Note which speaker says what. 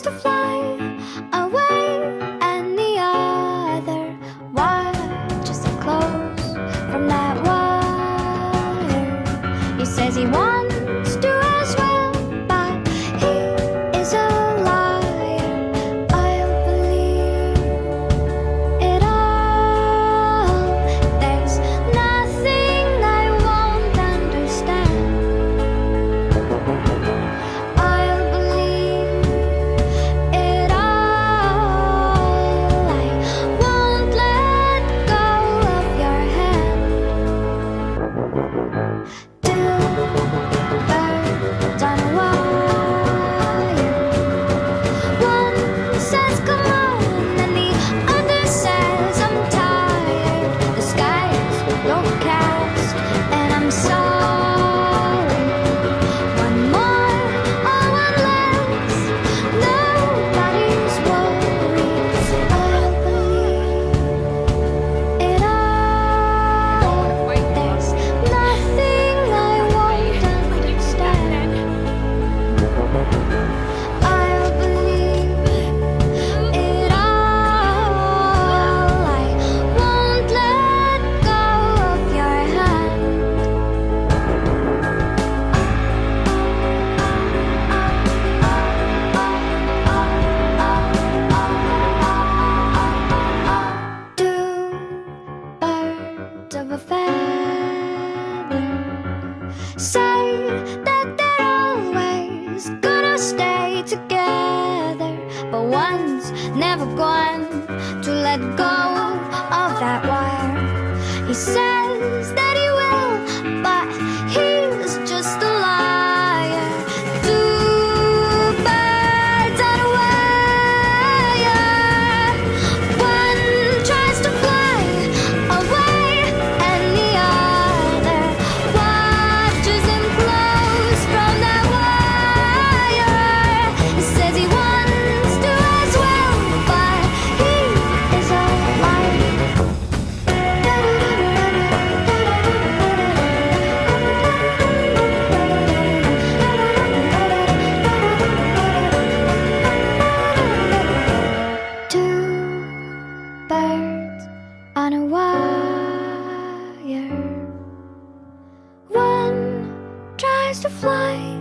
Speaker 1: to fly away, and the other watches it close from that wire. He says he wants to as well, but he is a liar. I'll believe it all. There's nothing I won't understand. I'll believe it all. I won't let go of your hand. Two birds on a wire. One says come on, and the other says I'm tired. The skies overcast, and I'm sorry. One more or one less, nobody's worried. I'll believe it all. There's nothing I won't understand. I'll believe it all. I won't let go of your hand. Two birds of a feather say that they're always gonna stay together, but one's never going to let go of that wire. He says that he will, but he's just a liar. Two birds on a wire. One tries to fly away, and the other watches him close from that wire. He says he wants to as well, but he is a liar. Two birds on a wire. One tries to fly